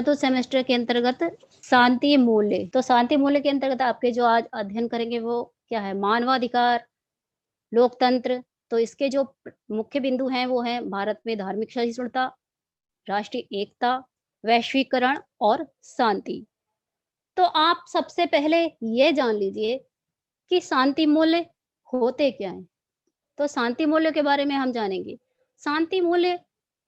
चतुर्थ सेमेस्टर के अंतर्गत शांति मूल्य। तो शांति मूल्य के अंतर्गत आपके जो आज अध्ययन करेंगे वो क्या है? मानवाधिकार, लोकतंत्र। तो इसके जो मुख्य बिंदु हैं वो हैं भारत में धार्मिक सहिष्णुता, राष्ट्रीय एकता, वैश्वीकरण और शांति। तो आप सबसे पहले ये जान लीजिए कि शांति मूल्य होते क्या हैं? तो शांति मूल्य के बारे में हम जानेंगे। शांति मूल्य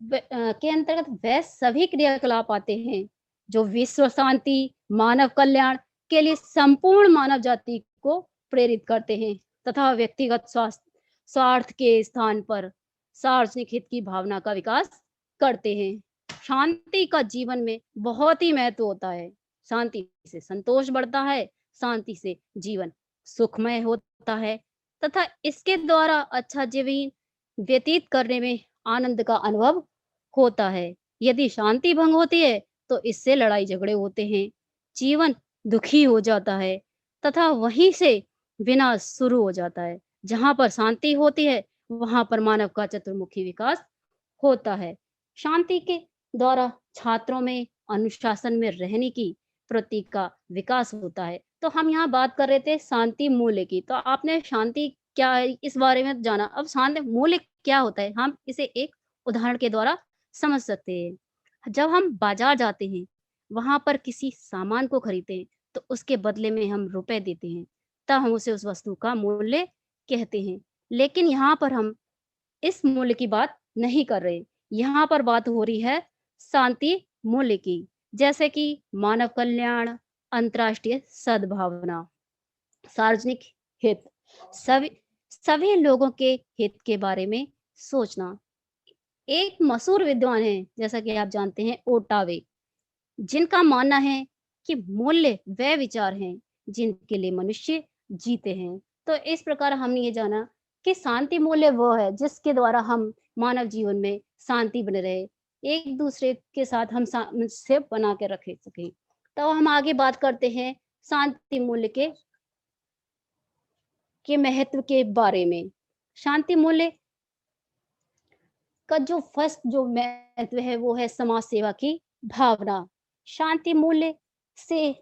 के अंतर्गत वह सभी क्रियाकलाप आते हैं जो विश्व शांति, मानव कल्याण के लिए संपूर्ण मानव जाति को प्रेरित करते हैं तथा व्यक्तिगत स्वार्थ के स्थान पर सार्वजनिक हित की भावना का विकास करते हैं। शांति का जीवन में बहुत ही महत्व होता है। शांति से संतोष बढ़ता है, शांति से जीवन सुखमय होता है तथा इसके द्वारा अच्छा जीवन व्यतीत करने में आनंद का अनुभव होता है। यदि शांति भंग होती है तो इससे लड़ाई झगड़े होते हैं, जीवन दुखी हो जाता है तथा वहीं से विनाश शुरू हो जाता है। जहाँ पर शांति होती है वहाँ पर मानव का चतुर्मुखी विकास होता है। शांति के द्वारा छात्रों में अनुशासन में रहने की प्रवृत्ति का विकास होता है। तो हम यहाँ बात कर रहे थे शांति मूल्य की। तो आपने शांति क्या है इस बारे में जाना। अब शांति मूल्य क्या होता है हम इसे एक उदाहरण के द्वारा समझ सकते हैं। जब हम बाजार जाते हैं, वहां पर किसी सामान को खरीदते हैं तो उसके बदले में हम रुपए देते हैं, तब हम उसे उस वस्तु का मूल्य कहते हैं। लेकिन यहाँ पर हम इस मूल्य की बात नहीं कर रहे। यहाँ पर बात हो रही है शांति मूल्य की, जैसे कि मानव कल्याण, अंतर्राष्ट्रीय सद्भावना, सार्वजनिक हित, सभी सभी लोगों के हित के बारे में सोचना। एक मशहूर विद्वान है जैसा कि आप जानते हैं ओटावे, जिनका मानना है कि मूल्य वे विचार हैं जिनके लिए मनुष्य जीते हैं। तो इस प्रकार हमने ये जाना कि शांति मूल्य वो है जिसके द्वारा हम मानव जीवन में शांति बने रहे, एक दूसरे के साथ हम सामंजस्य बना के रख सके। तो हम आगे बात करते हैं शांति मूल्य के महत्व के बारे में। शांति मूल्य का जो फर्स्ट जो महत्व है वो है समाज सेवा की भावना। शांति मूल्य से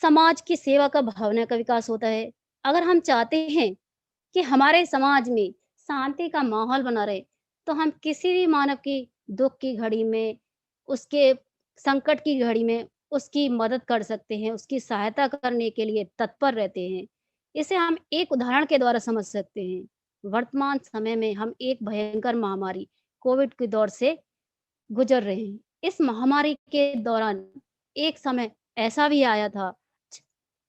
समाज की सेवा का भावना का विकास होता है। अगर हम चाहते हैं कि हमारे समाज में शांति का माहौल बना रहे, तो हम किसी भी मानव की दुख की घड़ी में, उसके संकट की घड़ी में उसकी मदद कर सकते हैं, उसकी सहायता करने के लिए तत्पर रहते हैं। इसे हम एक उदाहरण के द्वारा समझ सकते हैं। वर्तमान समय में हम एक भयंकर महामारी कोविड के दौर से गुजर रहे हैं। इस महामारी के दौरान एक समय ऐसा भी आया था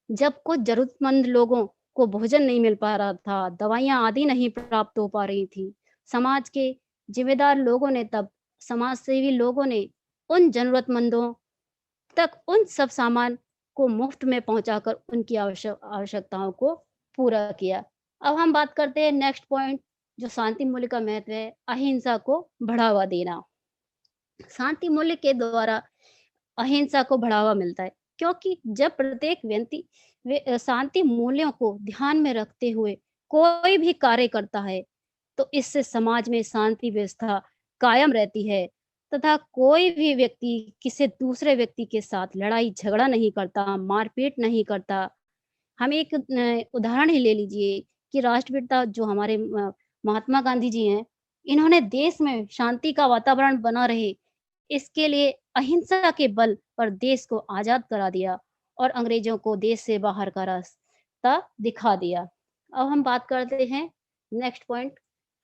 जब कुछ जरूरतमंद लोगों को भोजन नहीं मिल पा रहा था, दवाइयां आदि नहीं प्राप्त हो पा रही थी। समाज के जिम्मेदार लोगों ने तब समाज सेवी लोगों ने उन जरूरतमंदों तक उन सब सामान को मुफ्त में पहुंचाकर उनकी आवश्यकताओं को पूरा किया। अब हम बात करते हैं नेक्स्ट पॉइंट जो शांति मूल्य का महत्व है, अहिंसा को बढ़ावा देना। शांति मूल्य के द्वारा अहिंसा को बढ़ावा मिलता है, क्योंकि जब प्रत्येक व्यक्ति शांति मूल्यों को ध्यान में रखते हुए कोई भी कार्य करता है तो इससे समाज में शांति व्यवस्था कायम रहती है तथा कोई भी व्यक्ति किसी दूसरे व्यक्ति के साथ लड़ाई झगड़ा नहीं करता, मारपीट नहीं करता। हम एक उदाहरण ही ले लीजिए कि राष्ट्रपिता जो हमारे महात्मा गांधी जी हैं, इन्होंने देश में शांति का वातावरण बना रहे इसके लिए अहिंसा के बल पर देश को आजाद करा दिया और अंग्रेजों को देश से बाहर का रास्ता दिखा दिया। अब हम बात करते हैं नेक्स्ट पॉइंट,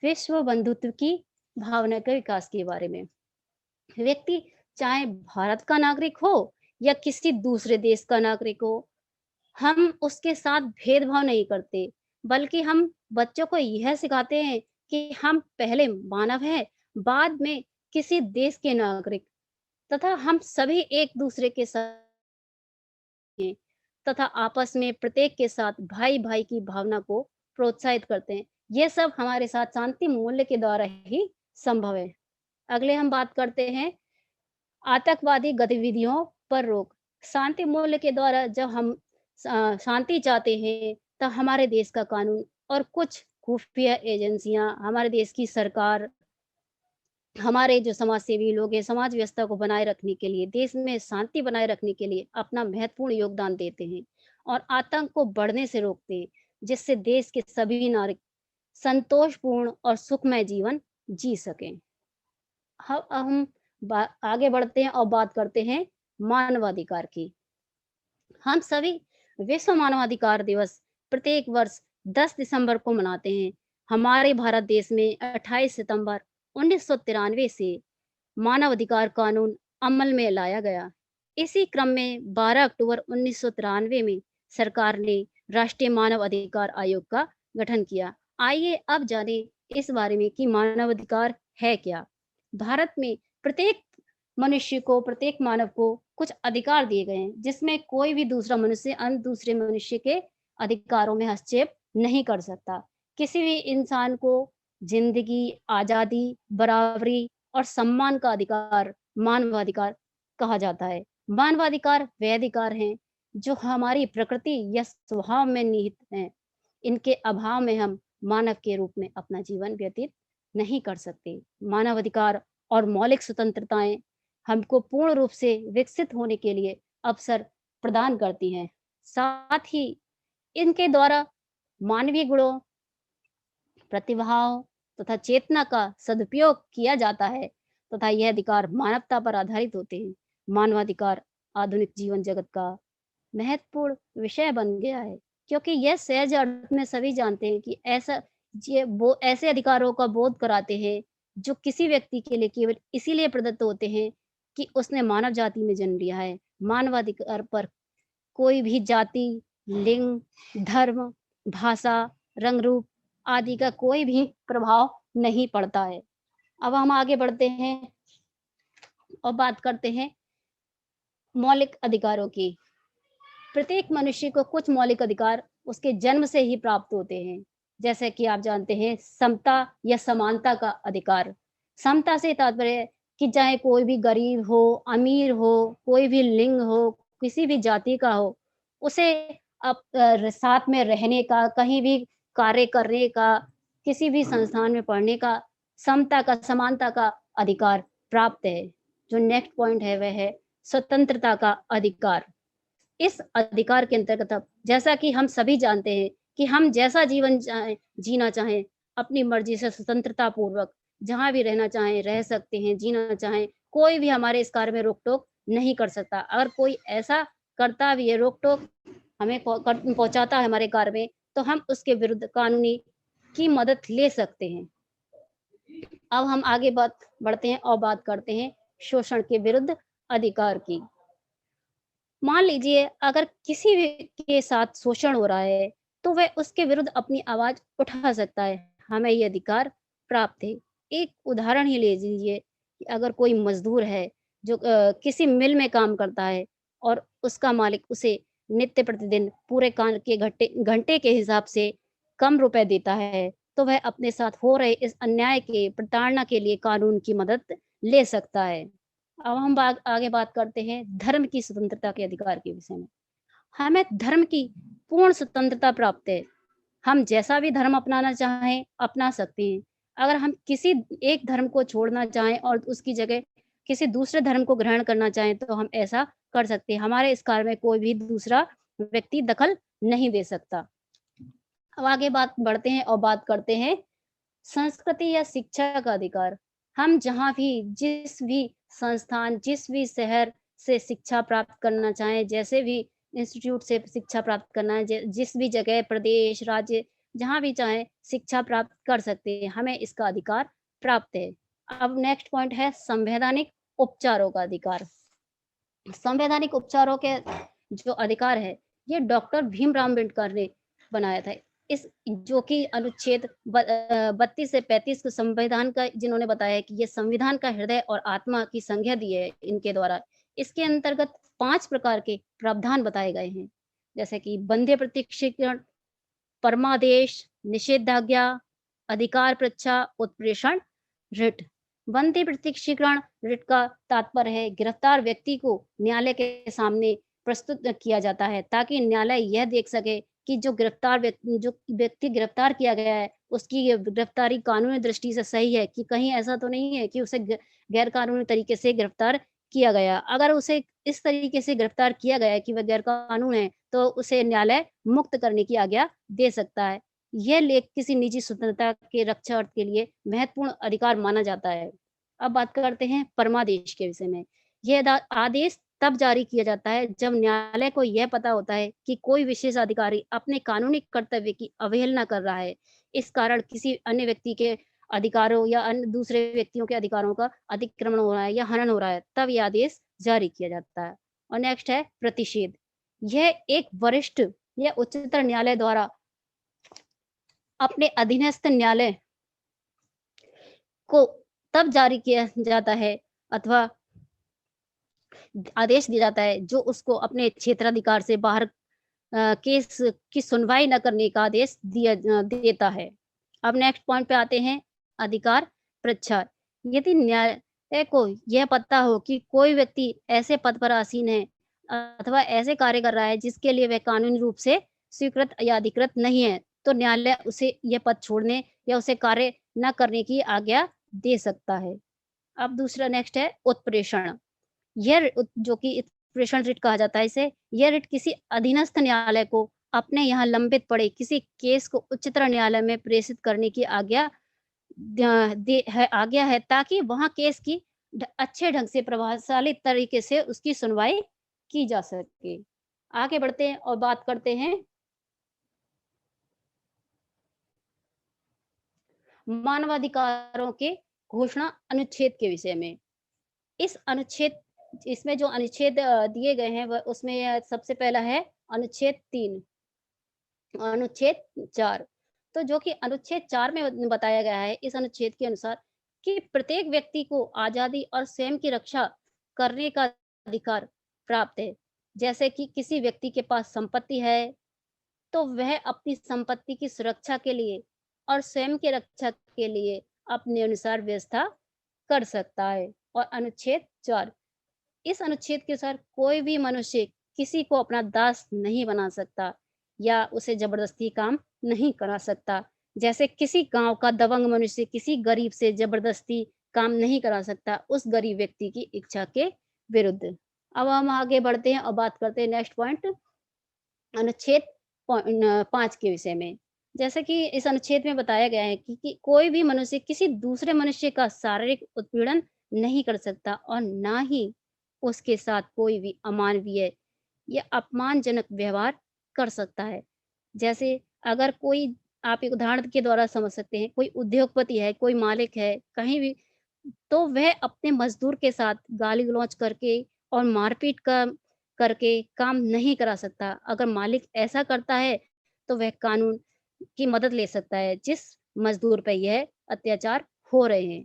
विश्व बंधुत्व की भावना के विकास के बारे में। व्यक्ति चाहे भारत का नागरिक हो या किसी दूसरे देश का नागरिक हो, हम उसके साथ भेदभाव नहीं करते, बल्कि हम बच्चों को यह सिखाते हैं कि हम पहले मानव हैं, बाद में किसी देश के नागरिक, तथा हम सभी एक दूसरे के साथ हैं तथा आपस में प्रत्येक के साथ भाई भाई की भावना को प्रोत्साहित करते हैं। ये सब हमारे साथ शांति मूल्य के द्वारा ही संभव है। अगले हम बात करते हैं आतंकवादी गतिविधियों पर रोक। शांति मूल्य के द्वारा जब हम शांति चाहते हैं तो हमारे देश का कानून और कुछ खुफिया एजेंसियां, हमारे देश की सरकार हमारे जो समाज सेवी लोग हैं, समाज व्यवस्था को बनाए रखने के लिए, देश में शांति बनाए रखने के लिए अपना महत्वपूर्ण योगदान देते हैं और आतंक को बढ़ने से रोकते हैं, जिससे देश के सभी नागरिक संतोषपूर्ण और सुखमय जीवन जी सकें। हम आगे बढ़ते हैं और बात करते हैं मानवाधिकार की। हम सभी विश्व मानवाधिकार दिवस प्रत्येक वर्ष 10 दिसंबर को मनाते हैं। हमारे भारत देश में 28 सितंबर 1993 से मानव अधिकार कानून अमल में लाया गया। इसी क्रम में 12 अक्टूबर 1993 में सरकार ने राष्ट्रीय मानव अधिकार आयोग का गठन किया। आइए अब जानें इस बारे में कि मानव अधिकार है क्या? भारत में प्रत्येक मानव को कुछ अधिकार दिए गए हैं, जिसमें कोई भी दूसरा मनुष्य अन्य दूसरे मनुष्य के अधिकारों में हस्तक्षेप नहीं कर सकता। किसी भी इंसान को जिंदगी, आज़ादी, बराबरी और सम्मान का अधिकार मानवाधिकार कहा जाता है। मानवाधिकार वे अधिकार हैं जो हमारी प्रकृति या स्वभाव में निहित हैं। इनके अभाव में हम मानव के रूप में अपना जीवन व्यतीत नहीं कर सकते। मानवाधिकार और मौलिक स्वतंत्रताएं हमको पूर्ण रूप से विकसित होने के लिए अवसर प्रदान करती हैं। साथ ही इनके द्वारा मानवीय गुणों, प्रतिभाओं तथा चेतना का सदुपयोग किया जाता है तथा यह अधिकार मानवता पर आधारित होते हैं। मानवाधिकार आधुनिक जीवन जगत का महत्वपूर्ण विषय बन गया है, क्योंकि यह सहज अर्थ में सभी जानते हैं कि ये वो ऐसे अधिकारों का बोध कराते हैं जो किसी व्यक्ति के लिए केवल इसीलिए प्रदत्त होते हैं कि उसने मानव जाति में जन्म लिया है। मानवाधिकार पर कोई भी जाति, लिंग, धर्म, भाषा, रंग रूप आदि का कोई भी प्रभाव नहीं पड़ता है। अब हम आगे बढ़ते हैं और बात करते हैं मौलिक अधिकारों की। प्रत्येक मनुष्य को कुछ मौलिक अधिकार उसके जन्म से ही प्राप्त होते हैं। जैसे कि आप जानते हैं समता या समानता का अधिकार। समता से तात्पर्य है कि चाहे कोई भी गरीब हो, अमीर हो, कोई भी लिंग हो, किसी भी जाति का हो, उसे साथ में रहने का, कहीं भी कार्य करने का, किसी भी संस्थान में पढ़ने का, समता का, समानता का अधिकार प्राप्त है। जो नेक्स्ट पॉइंट है वह है स्वतंत्रता का अधिकार। इस अधिकार के अंतर्गत अब जैसा कि हम सभी जानते हैं कि हम जैसा जीवन जीना चाहें, अपनी मर्जी से स्वतंत्रता पूर्वक जहाँ भी रहना चाहें रह सकते हैं, जीना चाहें, कोई भी हमारे इस कार्य में रोक-टोक नहीं कर सकता। अगर कोई ऐसा करता भी है, रोक-टोक हमें पहुँचाता है हमारे कार्य में, तो हम उसके विरुद्ध कानूनी की मदद ले सकते हैं। अब हम आगे बढ़ते हैं और बात करते हैं शोषण के विरुद्ध अधिकार की। मान लीजिए अगर किसी भी के साथ शोषण हो रहा है, तो वह उसके विरुद्ध अपनी आवाज़ उठा सकता है। हमें ये अधिकार प्राप्त है। एक उदाहरण ही ले लीजिए कि अगर कोई मज़दूर है जो किसी मिल में काम करता है और उसका मालिक उसे नित्य प्रतिदिन पूरे काम के घंटे के हिसाब से कम रुपए देता है, तो वह अपने साथ हो रहे इस अन्याय के प्रताड़ना के लिए कानून की मदद ले सकता है। अब हम आगे बात करते हैं धर्म की स्वतंत्रता के अधिकार के विषय में। हमें धर्म की पूर्ण स्वतंत्रता प्राप्त है। हम जैसा भी धर्म अपनाना चाहें, अपना सकते हैं। अगर हम किसी एक धर्म को छोड़ना चाहें और उसकी जगह किसी दूसरे धर्म को ग्रहण करना चाहें, तो हम ऐसा कर सकते हैं। हमारे इस कार्य में कोई भी दूसरा व्यक्ति दखल नहीं दे सकता। अब आगे बात बढ़ते हैं और बात करते हैं संस्कृति या शिक्षा का अधिकार। हम जहाँ भी, जिस भी संस्थान, जिस भी शहर से शिक्षा प्राप्त करना चाहें, जैसे भी इंस्टीट्यूट से शिक्षा प्राप्त करना है, जिस भी जगह, प्रदेश, राज्य, जहाँ भी चाहें शिक्षा प्राप्त कर सकते हैं। हमें इसका अधिकार प्राप्त है। अब नेक्स्ट पॉइंट है संवैधानिक उपचारों का अधिकार। संवैधानिक उपचारों के जो अधिकार है, ये डॉक्टर भीमराव अम्बेडकर ने बनाया था। इस जो कि अनुच्छेद 32 से 35 को संविधान का जिन्होंने बताया कि ये संविधान का हृदय और आत्मा की संज्ञा दी है इनके द्वारा। इसके अंतर्गत 5 प्रकार के प्रावधान बताए गए हैं, जैसे कि बंध्य प्रत्यक्षीकरण, परमादेश, निषेधाज्ञा, अधिकार परीक्षा, उत्प्रेषण, रिट। बंध्य प्रत्यक्षीकरण रिट का तात्पर्य है गिरफ्तार व्यक्ति को न्यायालय के सामने प्रस्तुत किया जाता है ताकि न्यायालय यह देख सके कि जो व्यक्ति गिरफ्तार किया गया है, उसकी ये गिरफ्तारी कानूनी दृष्टि से सही है कि कहीं ऐसा तो नहीं है कि उसे गैर कानूनी तरीके से गिरफ्तार किया गया। अगर उसे इस तरीके से गिरफ्तार किया गया है कि वह गैर कानून है, तो उसे न्यायालय मुक्त करने की आज्ञा दे सकता है। यह लेख किसी निजी स्वतंत्रता के रक्षा के लिए महत्वपूर्ण अधिकार माना जाता है। अब बात करते हैं परमादेश के विषय में। यह आदेश तब जारी किया जाता है जब न्यायालय को यह पता होता है कि कोई विशेष अधिकारी अपने कानूनी कर्तव्य की अवहेलना कर रहा है। इस कारण किसी अन्य व्यक्ति के अधिकारों या अन्य दूसरे व्यक्तियों के अधिकारों का अतिक्रमण हो रहा है या हनन हो रहा है, तब यह आदेश जारी किया जाता है। और नेक्स्ट है प्रतिषेध। यह एक वरिष्ठ या उच्चतर न्यायालय द्वारा अपने अधीनस्थ न्यायालय को तब जारी किया जाता है अथवा आदेश दिया जाता है जो उसको अपने क्षेत्राधिकार से बाहर केस की सुनवाई न करने का आदेश देता है। अब नेक्स्ट पॉइंट पे आते हैं, अधिकार प्रचार। यदि न्यायालय को यह पता हो कि कोई व्यक्ति ऐसे पद पर आसीन है अथवा ऐसे कार्य कर रहा है जिसके लिए वह कानूनी रूप से स्वीकृत या अधिकृत नहीं है, तो न्यायालय उसे यह पद छोड़ने या उसे कार्य न करने की आज्ञा दे सकता है। अब दूसरा नेक्स्ट है उत्प्रेषण। जो कि प्रेषण रिट कहा जाता है इसे, यह रिट किसी अधीनस्थ न्यायालय को अपने यहाँ लंबित पड़े किसी केस को उच्चतर न्यायालय में प्रेषित करने की आज्ञा है ताकि वहाँ केस की अच्छे ढंग से प्रभावशाली तरीके से उसकी सुनवाई की जा सके। आगे बढ़ते हैं और बात करते हैं मानवाधिकारों के घोषणा अनुच्छेद के विषय में। इसमें जो अनुच्छेद दिए गए हैं वह उसमें सबसे पहला है अनुच्छेद 3, अनुच्छेद 4। तो जो कि अनुच्छेद 4 में बताया गया है, इस अनुच्छेद के अनुसार कि प्रत्येक व्यक्ति को आजादी और स्वयं की रक्षा करने का अधिकार प्राप्त है। जैसे कि किसी व्यक्ति के पास संपत्ति है, तो वह अपनी संपत्ति की सुरक्षा के लिए और स्वयं की रक्षा के लिए अपने अनुसार व्यवस्था कर सकता है। और अनुच्छेद 4, इस अनुच्छेद के अनुसार कोई भी मनुष्य किसी को अपना दास नहीं बना सकता या उसे जबरदस्ती काम नहीं करा सकता। जैसे किसी गांव का दबंग मनुष्य किसी गरीब से जबरदस्ती काम नहीं करा सकता उस गरीब व्यक्ति की इच्छा के विरुद्ध। अब हम आगे बढ़ते हैं और बात करते हैं नेक्स्ट पॉइंट, अनुच्छेद 5 के विषय में। जैसे कि इस अनुच्छेद में बताया गया है कि कोई भी मनुष्य किसी दूसरे मनुष्य का शारीरिक उत्पीड़न नहीं कर सकता और ना ही उसके साथ कोई भी अमानवीय या अपमानजनक व्यवहार कर सकता है। जैसे अगर कोई, आप एक उदाहरण के द्वारा समझ सकते हैं, कोई उद्योगपति है, कोई मालिक है, कहीं भी, तो वह अपने मजदूर के साथ गाली-गलौज करके और मारपीट का करके काम नहीं करा सकता। अगर मालिक ऐसा करता है, तो वह कानून की मदद ले सकता है, जिस मजदूर पे यह अत्याचार हो रहे हैं।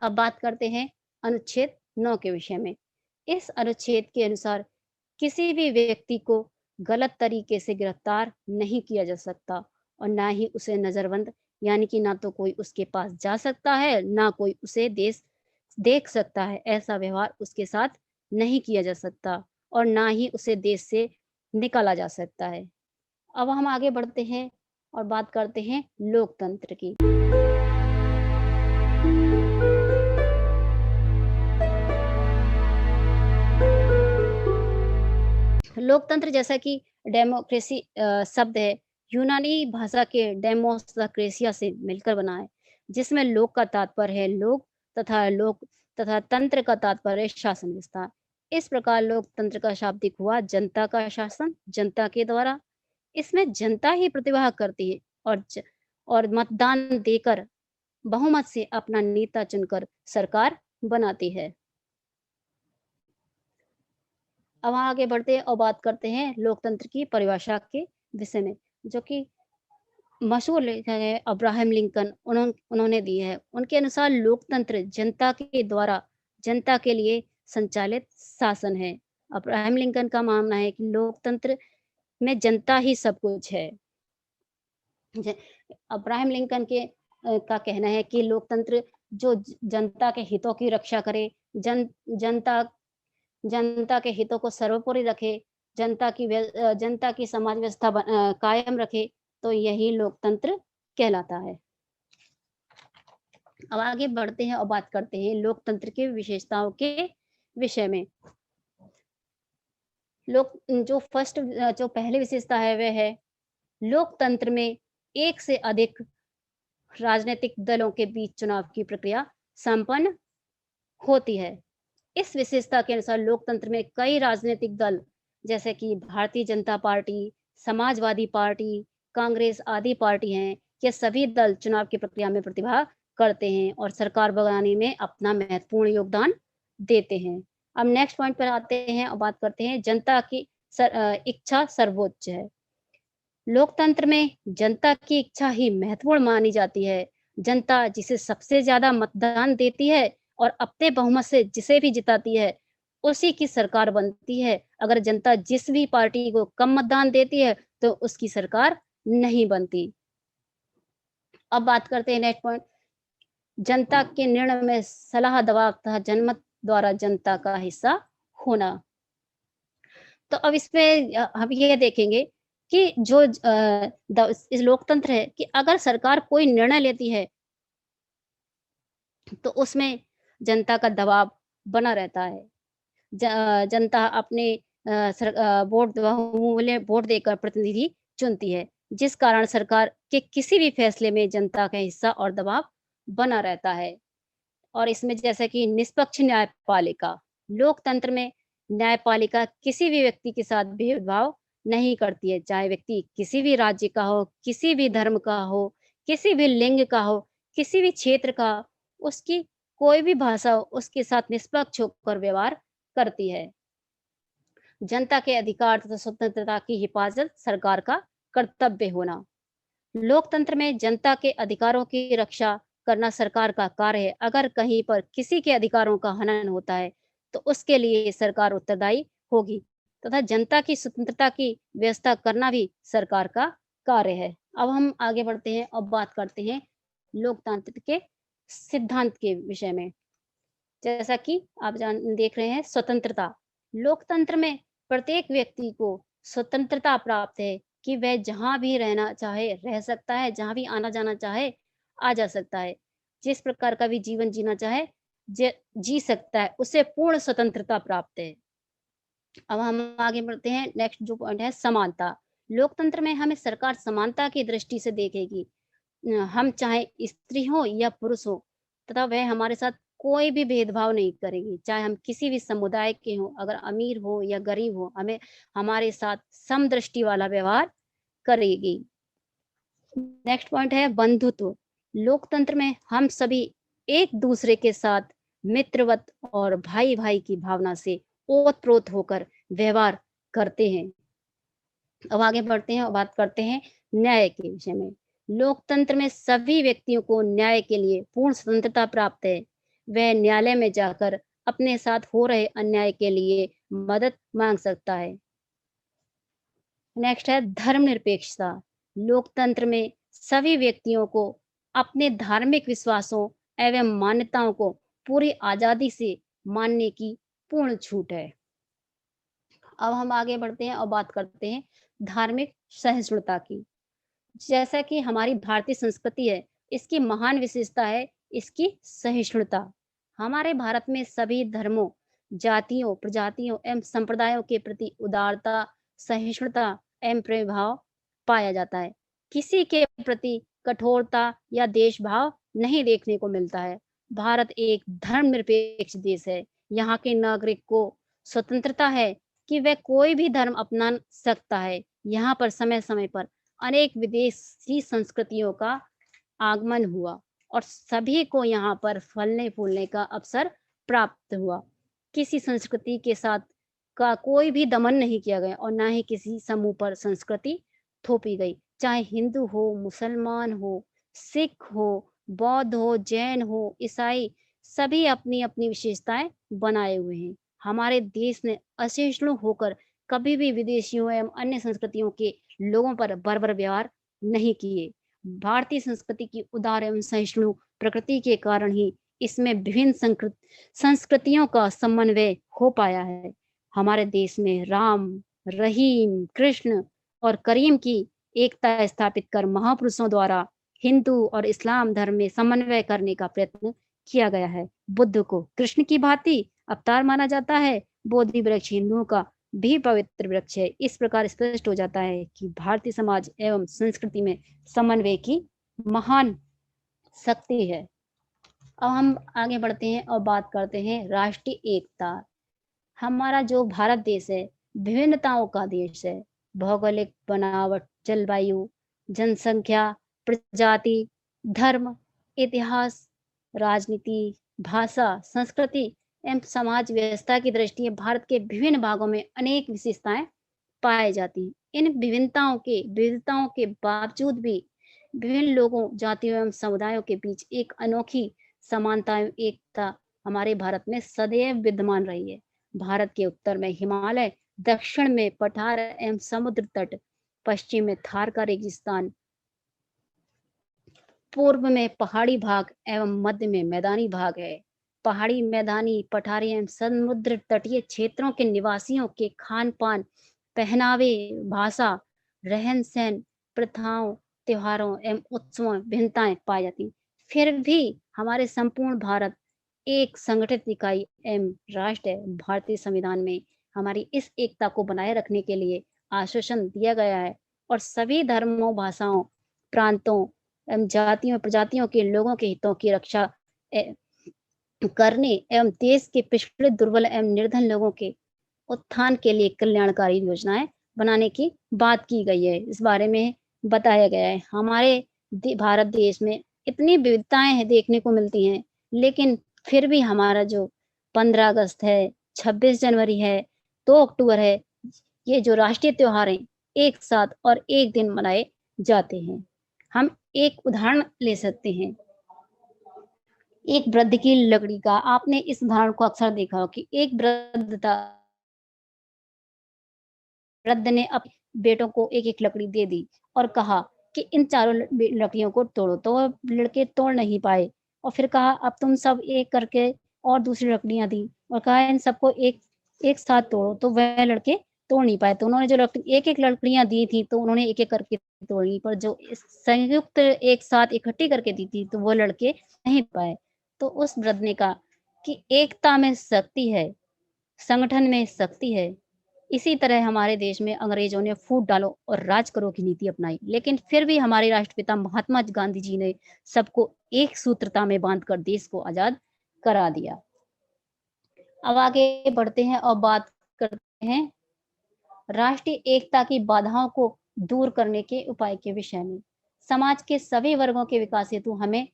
अब बात करते हैं अनुच्छेद 9 के विषय में। इस अनुच्छेद के अनुसार किसी भी व्यक्ति को गलत तरीके से गिरफ्तार नहीं किया जा सकता और ना ही उसे नजरबंद, यानी कि ना तो कोई उसके पास जा सकता है, ना कोई उसे देख सकता है। ऐसा व्यवहार उसके साथ नहीं किया जा सकता और ना ही उसे देश से निकाला जा सकता है। अब हम आगे बढ़ते हैं और बात करते हैं लोकतंत्र की। लोकतंत्र जैसा कि डेमोक्रेसी शब्द है, यूनानी भाषा के डेमोस क्रेसिया से मिलकर बना है, जिसमें लोक का तात्पर्य है लोक तथा तंत्र का तात्पर्य है शासन विस्तार। इस प्रकार लोकतंत्र का शाब्दिक हुआ जनता का शासन, जनता के द्वारा। इसमें जनता ही प्रतिवाह करती है और मतदान देकर बहुमत से अपना नेता चुनकर सरकार बनाती है। अब आगे बढ़ते हैं और बात करते हैं लोकतंत्र की परिभाषा के विषय में, जो कि मशहूर लेखक है अब्राहम लिंकन, उन्होंने दी है। उनके अनुसार लोकतंत्र जनता के द्वारा जनता के लिए संचालित शासन है। अब्राहम लिंकन का मानना है कि लोकतंत्र में जनता ही सब कुछ है। अब्राहम लिंकन का कहना है कि लोकतंत्र जो जनता के हितों की रक्षा करे, जनता के हितों को सर्वोपरि रखे जनता की समाज व्यवस्था कायम रखे, तो यही लोकतंत्र कहलाता है। अब आगे बढ़ते हैं और बात करते हैं लोकतंत्र की विशेषताओं के विषय में। लोक जो पहली विशेषता है वह है लोकतंत्र में एक से अधिक राजनीतिक दलों के बीच चुनाव की प्रक्रिया संपन्न होती है। इस विशेषता के अनुसार लोकतंत्र में कई राजनीतिक दल जैसे कि भारतीय जनता पार्टी, समाजवादी पार्टी, कांग्रेस आदि पार्टी हैं, ये सभी दल चुनाव की प्रक्रिया में प्रतिभाग करते हैं और सरकार बनाने में अपना महत्वपूर्ण योगदान देते हैं। अब नेक्स्ट पॉइंट पर आते हैं और बात करते हैं जनता की इच्छा सर्वोच्च है। लोकतंत्र में जनता की इच्छा ही महत्वपूर्ण मानी जाती है। जनता जिसे सबसे ज़्यादा मतदान देती है और अपने बहुमत से जिसे भी जिताती है, उसी की सरकार बनती है। अगर जनता जिस भी पार्टी को कम मतदान देती है, तो उसकी सरकार नहीं बनती। अब बात करते हैं नेक्स्ट पॉइंट, जनता के निर्णय में सलाह, दबाव तथा जनमत द्वारा जनता का हिस्सा होना। तो अब इसमें हम ये देखेंगे कि इस लोकतंत्र है कि अगर सरकार कोई निर्णय लेती है, तो उसमें जनता का दबाव बना रहता है। जनता अपने बहुमूल्य वोट देकर प्रतिनिधि चुनती है, जिस कारण सरकार के किसी भी फैसले में जनता का हिस्सा और दबाव बना रहता है। और इसमें जैसे कि निष्पक्ष न्यायपालिका, लोकतंत्र में न्यायपालिका किसी भी व्यक्ति के साथ भेदभाव नहीं करती है, चाहे व्यक्ति किसी भी राज्य का हो, किसी भी धर्म का हो, किसी भी लिंग का हो, किसी भी क्षेत्र का, उसकी कोई भी भाषा हो, उसके साथ निष्पक्ष होकर व्यवहार करती है। जनता के अधिकार तथा स्वतंत्रता की हिफाजत सरकार का कर्तव्य होना। लोकतंत्र में जनता के अधिकारों की रक्षा करना सरकार का कार्य है। अगर कहीं पर किसी के अधिकारों का हनन होता है, तो उसके लिए सरकार उत्तरदायी होगी तथा जनता की स्वतंत्रता की व्यवस्था करना भी सरकार का कार्य है। अब हम आगे बढ़ते हैं और बात करते हैं लोकतंत्र के सिद्धांत के विषय में। जैसा कि आप देख रहे हैं स्वतंत्रता। लोकतंत्र में प्रत्येक व्यक्ति को स्वतंत्रता प्राप्त है कि वह जहाँ भी रहना चाहे रह सकता है, जहाँ भी आना जाना चाहे आ जा सकता है, जिस प्रकार का भी जीवन जीना चाहे जी सकता है, उसे पूर्ण स्वतंत्रता प्राप्त है। अब हम आगे बढ़ते हैं, नेक्स्ट जो पॉइंट है समानता। लोकतंत्र में हमें सरकार समानता की दृष्टि से देखेगी। हम चाहे स्त्री हो या पुरुष हो, तथा वह हमारे साथ कोई भी भेदभाव नहीं करेगी, चाहे हम किसी भी समुदाय के हों, अगर अमीर हो या गरीब हो, हमें हमारे साथ समदृष्टि वाला व्यवहार करेगी। नेक्स्ट पॉइंट है बंधुत्व। लोकतंत्र में हम सभी एक दूसरे के साथ मित्रवत और भाई भाई की भावना से ओतप्रोत होकर व्यवहार करते हैं। अब आगे बढ़ते हैं और बात करते हैं न्याय के विषय में। लोकतंत्र में सभी व्यक्तियों को न्याय के लिए पूर्ण स्वतंत्रता प्राप्त है। वह न्यायालय में जाकर अपने साथ हो रहे अन्याय के लिए मदद मांग सकता है। नेक्स्ट है धर्मनिरपेक्षता। लोकतंत्र में सभी व्यक्तियों को अपने धार्मिक विश्वासों एवं मान्यताओं को पूरी आजादी से मानने की पूर्ण छूट है। अब हम आगे बढ़ते हैं और बात करते हैं धार्मिक सहिष्णुता की। जैसा कि हमारी भारतीय संस्कृति है, इसकी महान विशेषता है इसकी सहिष्णुता। हमारे भारत में सभी धर्मों, जातियों, प्रजातियों एवं संप्रदायों के प्रति उदारता, सहिष्णुता एवं प्रेम भाव पाया जाता है। किसी के प्रति कठोरता या देश भाव नहीं देखने को मिलता है। भारत एक धर्मनिरपेक्ष देश है। यहाँ के नागरिक को स्वतंत्रता है कि वह कोई भी धर्म अपना सकता है। यहाँ पर समय समय पर अनेक विदेशी संस्कृतियों का आगमन हुआ और सभी को यहाँ पर फलने फूलने का अवसर प्राप्त हुआ। किसी संस्कृति के साथ का कोई भी दमन नहीं किया गया और ना ही किसी समूह पर संस्कृति थोपी गई, चाहे हिंदू हो, मुसलमान हो, सिख हो, बौद्ध हो, जैन हो, ईसाई, सभी अपनी अपनी विशेषताएं बनाए हुए हैं। हमारे देश ने असहिष्णु होकर कभी भी विदेशियों एवं अन्य संस्कृतियों के लोगों पर बर्बर व्यवहार नहीं किए। भारतीय संस्कृति की उदार एवं सहिष्णु प्रकृति के कारण ही इसमें विभिन्न संस्कृतियों का समन्वय हो पाया है। हमारे देश में राम, रहीम, कृष्ण और करीम की एकता स्थापित कर महापुरुषों द्वारा हिंदू और इस्लाम धर्म में समन्वय करने का प्रयत्न किया गया है। बुद्ध को कृष्ण की भांति अवतार माना जाता है। बोधि वृक्ष हिंदुओं का भी पवित्र वृक्ष है। इस प्रकार स्पष्ट हो जाता है कि भारतीय समाज एवं संस्कृति में समन्वय की महान शक्ति है। अब हम आगे बढ़ते हैं और बात करते हैं राष्ट्रीय एकता। हमारा जो भारत देश है विभिन्नताओं का देश है। भौगोलिक बनावट, जलवायु, जनसंख्या, प्रजाति, धर्म, इतिहास, राजनीति, भाषा, संस्कृति एवं समाज व्यवस्था की दृष्टि भारत के विभिन्न भागों में अनेक विशेषताएं पाई जाती हैं। इन विविधताओं के बावजूद भी विभिन्न लोगों, जातियों एवं समुदायों के बीच एक अनोखी समानता एवं एकता हमारे भारत में सदैव विद्यमान रही है। भारत के उत्तर में हिमालय, दक्षिण में पठार एवं समुद्र तट, पश्चिम में थार का रेगिस्तान, पूर्व में पहाड़ी भाग एवं मध्य में मैदानी भाग है। पहाड़ी, मैदानी, पठारी एवं समुद्र तटीय क्षेत्रों के निवासियों के खान पान, पहनावे, भाषा, रहन सहन, प्रथाओं, त्योहारों एवं उत्सवों भिन्नताएं पाई जाती। फिर भी हमारे संपूर्ण भारत एक संगठित इकाई एवं राष्ट्र है। भारतीय संविधान में हमारी इस एकता को बनाए रखने के लिए आश्वासन दिया गया है और सभी धर्मों, भाषाओं, प्रांतों एवं जातियों, प्रजातियों के लोगों के हितों की रक्षा करने एवं देश के पिछड़े, दुर्बल एवं निर्धन लोगों के उत्थान के लिए कल्याणकारी योजनाएं बनाने की बात की गई है। इस बारे में बताया गया है। हमारे भारत देश में इतनी विविधताएं देखने को मिलती हैं, लेकिन फिर भी हमारा जो 15 अगस्त है, 26 जनवरी है, 2 अक्टूबर है, ये जो राष्ट्रीय त्योहार हैं, एक साथ और एक दिन मनाए जाते हैं। हम एक उदाहरण ले सकते हैं। एक वृद्ध की लकड़ी का। आपने इस उदाहरण को अक्सर देखा हो कि एक वृद्ध ने अपने बेटों को एक-एक लकड़ी दे दी और कहा कि इन चारों लकड़ियों को तोड़ो, तो वह लड़के तोड़ नहीं पाए और फिर कहा अब तुम सब एक करके और दूसरी लकड़ियां दी और कहा इन सबको एक एक साथ तोड़ो, तो वह लड़के तोड़ नहीं पाए। तो उन्होंने जो एक-एक लकड़ियां दी थी तो उन्होंने एक-एक करके तोड़ी, पर जो संयुक्त एक साथ इकट्ठी करके दी थी तो वो लड़के नहीं पाए। तो उस वृद्ध ने कहा कि एकता में शक्ति है, संगठन में शक्ति है। इसी तरह हमारे देश में अंग्रेजों ने फूट डालो और राज करो की नीति अपनाई, लेकिन फिर भी हमारे राष्ट्रपिता महात्मा गांधी जी ने सबको एक सूत्रता में बांधकर देश को आजाद करा दिया। अब आगे बढ़ते हैं और बात करते हैं राष्ट्रीय एकता की बाधाओं को दूर करने के उपाय के विषय में। समाज के सभी वर्गों के विकास हेतु हमें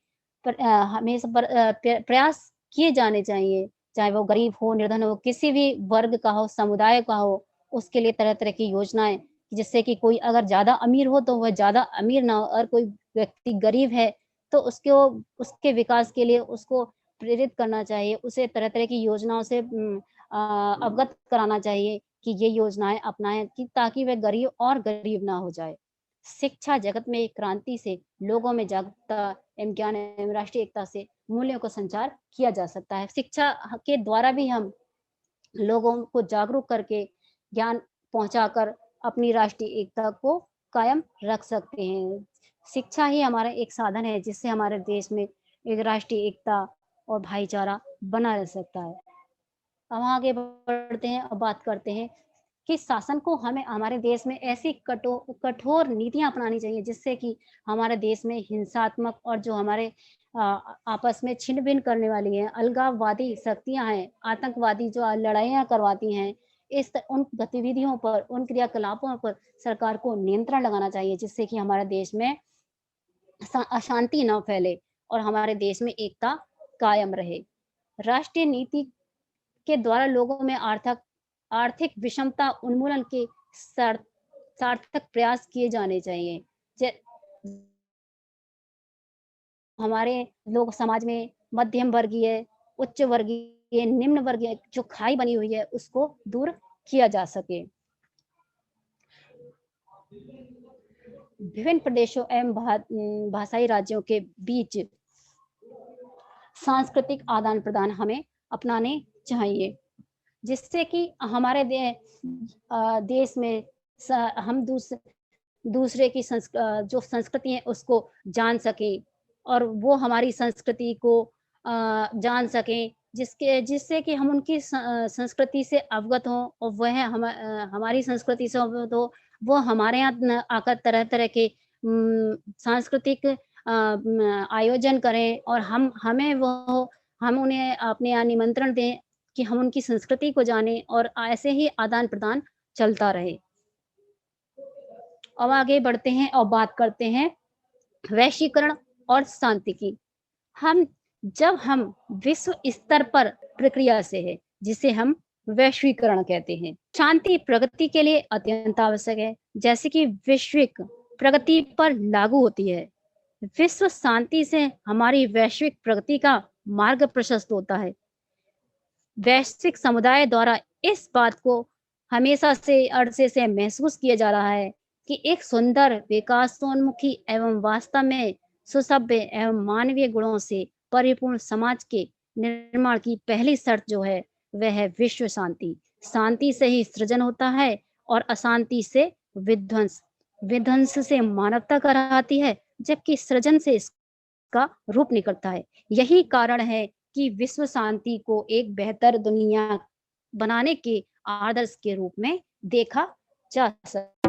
प्रयास किए जाने चाहिए, चाहे वो गरीब हो, निर्धन हो, किसी भी वर्ग का हो, समुदाय का हो, उसके लिए तरह-तरह की योजनाएं, जिससे कि कोई अगर ज्यादा अमीर हो तो वह ज्यादा अमीर ना हो और कोई व्यक्ति गरीब है तो उसके विकास के लिए उसको प्रेरित करना चाहिए, उसे तरह-तरह की योजनाओं से अवगत कराना चाहिए कि ये योजनाएं अपनाएं कि ताकि वह गरीब और गरीब ना हो जाए। शिक्षा जगत में एक क्रांति से लोगों में जागरूकता एवं ज्ञान एवं राष्ट्रीय एकता से मूल्यों का संचार किया जा सकता है। शिक्षा के द्वारा भी हम लोगों को जागरूक करके ज्ञान पहुंचाकर अपनी राष्ट्रीय एकता को कायम रख सकते हैं। शिक्षा ही हमारा एक साधन है जिससे हमारे देश में एक राष्ट्रीय एकता और भाईचारा बना रह सकता है। अब आगे बढ़ते हैं और बात करते हैं कि शासन को हमें हमारे देश में ऐसी कठोर नीतियां अपनानी चाहिए जिससे कि हमारे देश में हिंसात्मक और जो हमारे आपस में छिन्न भिन्न करने वाली हैं, अलगाववादी शक्तियां हैं, आतंकवादी जो लड़ाइयां करवाती हैं, उन गतिविधियों पर, उन क्रियाकलापों पर सरकार को नियंत्रण लगाना चाहिए जिससे कि हमारे देश में अशांति न फैले और हमारे देश में एकता कायम रहे। राष्ट्रीय नीति के द्वारा लोगों में आर्थिक विषमता उन्मूलन के सार्थक प्रयास किए जाने चाहिए। हमारे लोग समाज में मध्यम वर्गीय, उच्च वर्गीय, निम्न वर्गीय जो खाई बनी हुई है उसको दूर किया जा सके। विभिन्न प्रदेशों एवं भाषाई राज्यों के बीच सांस्कृतिक आदान प्रदान हमें अपनाने चाहिए। जिससे कि हमारे देश में हम दूसरे की जो संस्कृति है उसको जान सकें और वो हमारी संस्कृति को जान सकें, जिससे कि हम उनकी संस्कृति से अवगत हों और वह हमारी संस्कृति से अवगत हो, वो हमारे यहाँ आकर तरह-तरह के सांस्कृतिक आयोजन करें और हम उन्हें अपने यहाँ निमंत्रण दें कि हम उनकी संस्कृति को जानें और ऐसे ही आदान-प्रदान चलता रहे। अब आगे बढ़ते हैं और बात करते हैं वैश्वीकरण और शांति की। हम जब हम विश्व स्तर पर प्रक्रिया से है, जिसे हम वैश्वीकरण कहते हैं। शांति प्रगति के लिए अत्यंत आवश्यक है, जैसे कि वैश्विक प्रगति पर लागू होती है। विश्व शांति से हमारी वैश्विक प्रगति का मार्ग प्रशस्त होता है। वैश्विक समुदाय द्वारा इस बात को हमेशा से अरसे से महसूस किया जा रहा है कि एक सुंदर, विकासोन्मुखी एवं वास्तव में सुसभ्य एवं मानवीय गुणों से परिपूर्ण समाज के निर्माण की पहली शर्त जो है, वह है विश्व शांति। शांति से ही सृजन होता है और अशांति से विध्वंस। विध्वंस से मानवता कराती है, जबकि सृजन से इसका रूप निकलता है। यही कारण है कि विश्व शांति को एक बेहतर दुनिया बनाने के आदर्श के रूप में देखा जा सकता